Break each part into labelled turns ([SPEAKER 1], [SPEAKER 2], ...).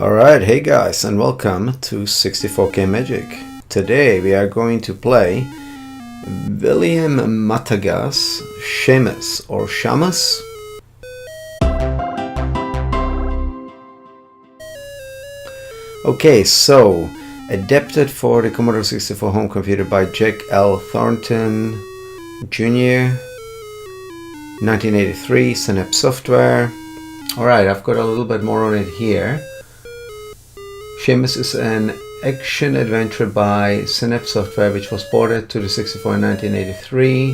[SPEAKER 1] Alright, hey guys, and welcome to 64K Magic. Today we are going to play William Mataga's Shamus or Shamus. Okay, so adapted for the Commodore 64 home computer by Jack L. Thornton Jr. 1983, Synapse Software. Alright, I've got a little bit more on it here. Shamus is an action-adventure by Synapse Software which was ported to the 64 in 1983.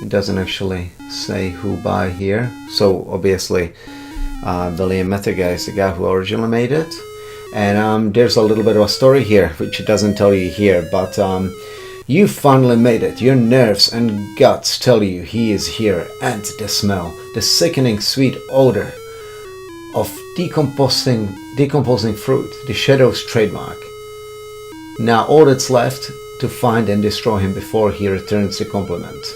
[SPEAKER 1] It doesn't actually say who by here, so obviously William Mataga is the guy who originally made it. And there's a little bit of a story here which it doesn't tell you here, but you finally made it. Your nerves and guts tell you he is here, and the smell, the sickening sweet odor of decomposing fruit, the Shadow's trademark. Now all that's left to find and destroy him before he returns the compliment,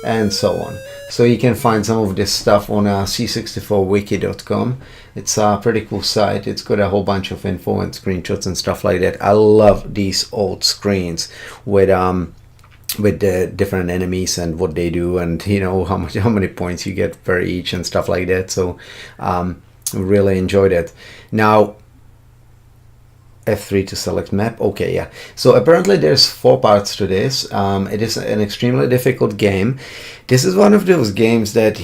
[SPEAKER 1] and so on. So you can find some of this stuff on c64wiki.com. It's a pretty cool site. It's got a whole bunch of info and screenshots and stuff like that. I love these old screens with the different enemies and what they do, and you know how many points you get per each and stuff like that. So really enjoyed it. Now F3 to select map. Okay, yeah. So apparently there's 4 parts to this. It is an extremely difficult game. This is one of those games that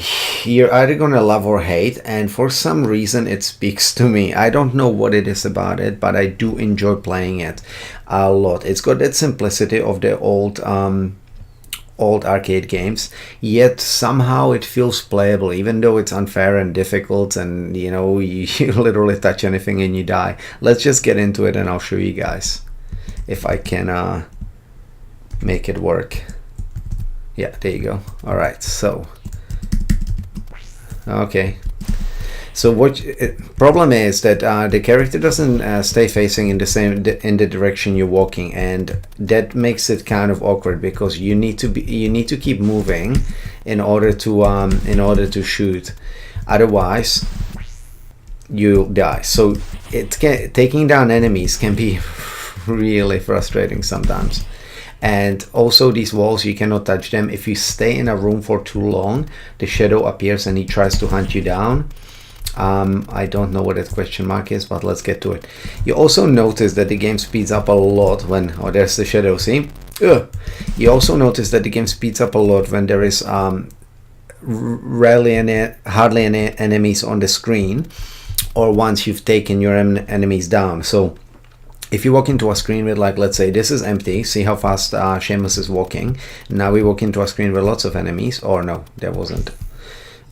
[SPEAKER 1] you're either gonna love or hate, and for some reason it speaks to me. I don't know what it is about it, but I do enjoy playing it a lot. It's got that simplicity of the old arcade games, yet somehow it feels playable, even though it's unfair and difficult, and you know, you literally touch anything and you die. Let's just get into it and I'll show you guys if I can make it work. Yeah, there you go. Alright, so okay. So what problem is that the character doesn't stay facing in the direction you're walking, and that makes it kind of awkward because you need to keep moving in order to shoot. Otherwise, you die. So taking down enemies can be really frustrating sometimes. And also these walls, you cannot touch them. If you stay in a room for too long, the shadow appears and he tries to hunt you down. I don't know what that question mark is, but let's get to it. You also notice that the game speeds up a lot when, oh, there's the shadow, see? You also notice that the game speeds up a lot when there is hardly any enemies on the screen, or once you've taken your enemies down. So if you walk into a screen with, like, let's say this is empty, see how fast Shamus is walking. Now we walk into a screen with lots of enemies, or no, there wasn't.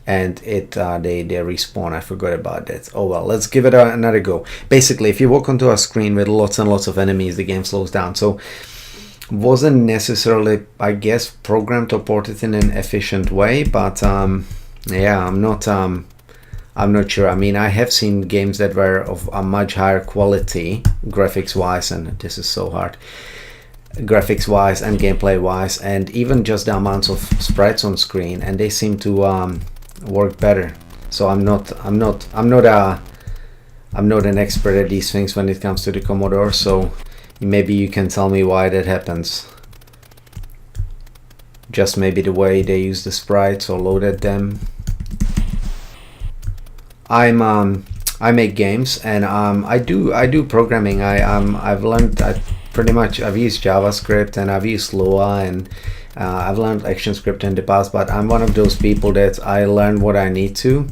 [SPEAKER 1] And they respawn. I forgot about that. Oh well, let's give it another go. Basically, if you walk onto a screen with lots and lots of enemies, the game slows down. So wasn't necessarily, I guess, programmed or ported in an efficient way, but yeah, I'm not sure. I mean, I have seen games that were of a much higher quality graphics wise, and this is so hard, graphics wise and gameplay wise, and even just the amounts of sprites on screen, and they seem to work better. So I'm not an expert at these things when it comes to the Commodore, so maybe you can tell me why that happens. Just maybe the way they use the sprites or loaded them. I make games, and I do programming. I've learned I've used JavaScript, and I've used Lua, and I've learned ActionScript in the past, but I'm one of those people that I learn what I need to,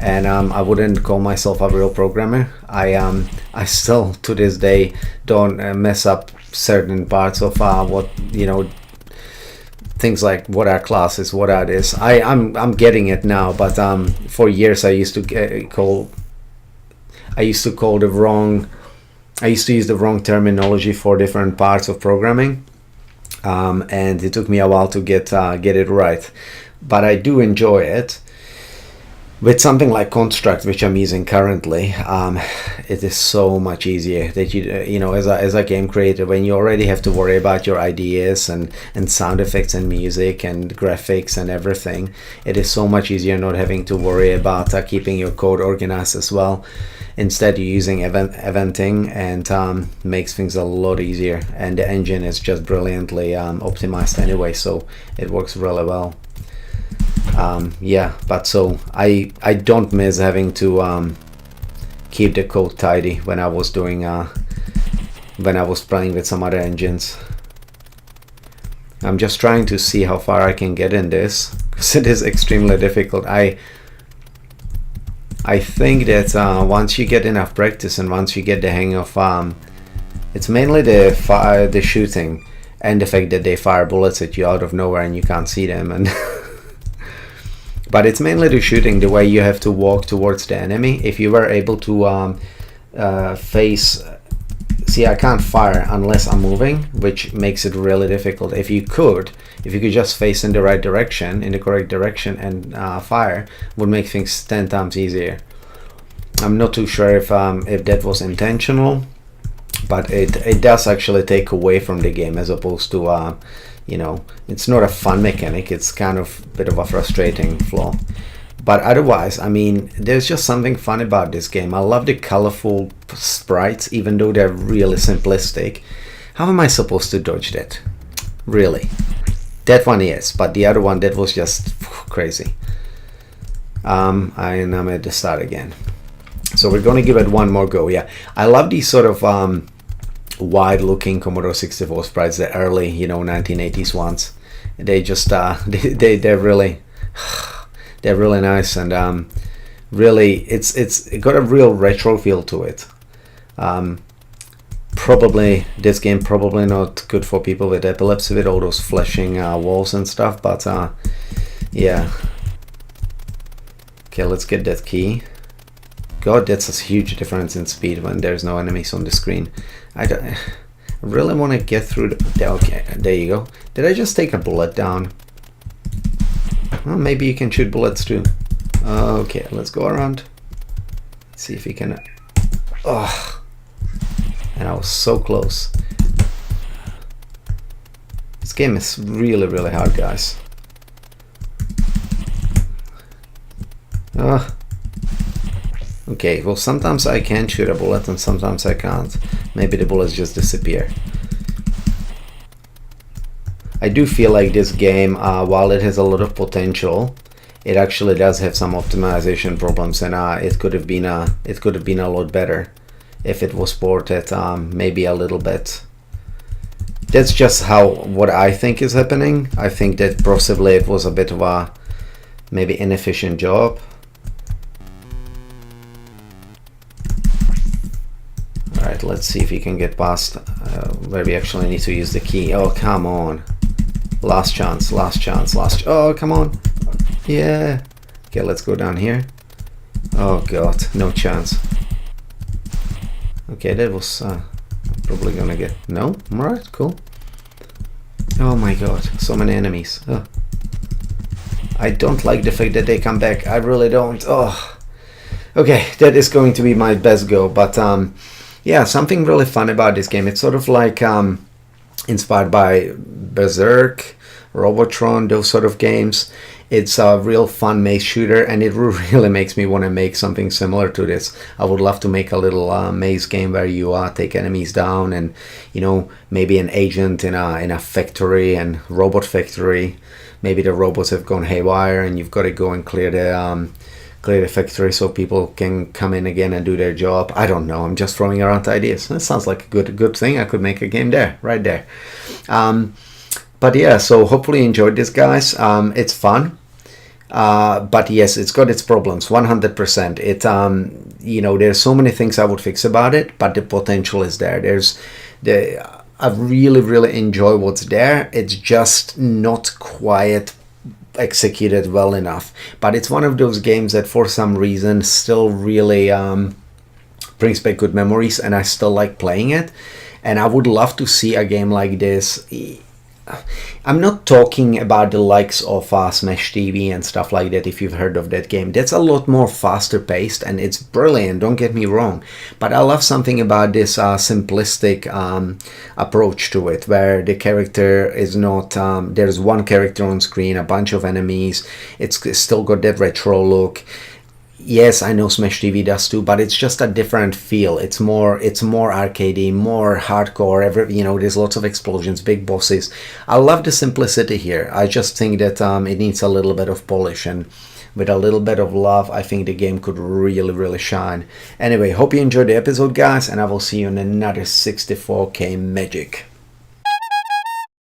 [SPEAKER 1] and I wouldn't call myself a real programmer. I still to this day don't mess up certain parts of what, you know, things like what are classes, what are this. I'm getting it now, but for years I used to use the wrong terminology for different parts of programming, and it took me a while to get it right. But I do enjoy it. With something like Construct, which I'm using currently, it is so much easier that you know, as a game creator, when you already have to worry about your ideas and sound effects and music and graphics and everything, it is so much easier not having to worry about keeping your code organized as well. Instead, you're using eventing, and makes things a lot easier. And the engine is just brilliantly optimized anyway, so it works really well. Yeah, but so I don't miss having to keep the code tidy when I was doing when I was playing with some other engines. I'm just trying to see how far I can get in this, because it is extremely difficult. I think that once you get enough practice and once you get the hang of it's mainly the shooting and the fact that they fire bullets at you out of nowhere and you can't see them, and but it's mainly the shooting, the way you have to walk towards the enemy. If you were able to face, see, I can't fire unless I'm moving, which makes it really difficult. If you could just face in the right direction, in the correct direction, and fire, would make things 10 times easier. I'm not too sure if that was intentional, but it does actually take away from the game, as opposed to you know, it's not a fun mechanic. It's kind of a bit of a frustrating flaw. But otherwise, I mean, there's just something fun about this game. I love the colorful sprites, even though they're really simplistic. How am I supposed to dodge that? Really? That one, yes, but the other one, that was just crazy. And I'm at the start again. So we're going to give it one more go. Yeah, I love these sort of wide-looking Commodore 64 sprites, the early, you know, 1980s ones. They just they're really nice, and really it's got a real retro feel to it. Probably this game probably not good for people with epilepsy, with all those flashing walls and stuff, but yeah. Okay, let's get that key. God, that's a huge difference in speed when there's no enemies on the screen. I really want to get through the... Okay, there you go. Did I just take a bullet down? Well, maybe you can shoot bullets too. Okay, let's go around. See if we can... Oh, and I was so close. This game is really, really hard, guys. Okay, well, sometimes I can shoot a bullet and sometimes I can't. Maybe the bullets just disappear. I do feel like this game, while it has a lot of potential, it actually does have some optimization problems, and it could have been a lot better if it was ported maybe a little bit. That's just what I think is happening. I think that possibly it was a bit of a maybe inefficient job. Alright, let's see if we can get past where we actually need to use the key. Oh, come on. Last chance, last chance, oh, come on. Yeah. Okay, let's go down here. Oh god, no chance. Okay, that was probably gonna get... No? Alright, cool. Oh my god, so many enemies. Oh. I don't like the fact that they come back. I really don't. Oh. Okay, that is going to be my best go, but yeah, something really fun about this game. It's sort of like inspired by Berserk, Robotron, those sort of games. It's a real fun maze shooter, and it really makes me want to make something similar to this. I would love to make a little maze game where you take enemies down, and you know, maybe an agent in a factory, and robot factory. Maybe the robots have gone haywire, and you've got to go and clear the factory so people can come in again and do their job. I don't know. I'm just throwing around ideas. That sounds like a good thing. I could make a game there, right there. But yeah, so hopefully you enjoyed this, guys. It's fun. But yes, it's got its problems, 100%. It, you know, there's so many things I would fix about it, but the potential is there. I really enjoy what's there. It's just not quite executed well enough, but it's one of those games that for some reason still really brings back good memories, and I still like playing it, and I would love to see a game like this. I'm not talking about the likes of Smash TV and stuff like that, if you've heard of that game. That's a lot more faster paced, and it's brilliant, don't get me wrong, but I love something about this simplistic approach to it, where the character is not, there's one character on screen, a bunch of enemies, it's still got that retro look. Yes, I know Smash TV does too, but it's just a different feel. It's more arcadey, more hardcore. There's lots of explosions, big bosses. I love the simplicity here. I just think that it needs a little bit of polish, and with a little bit of love, I think the game could really, really shine. Anyway, hope you enjoyed the episode, guys, and I will see you in another 64K Magic.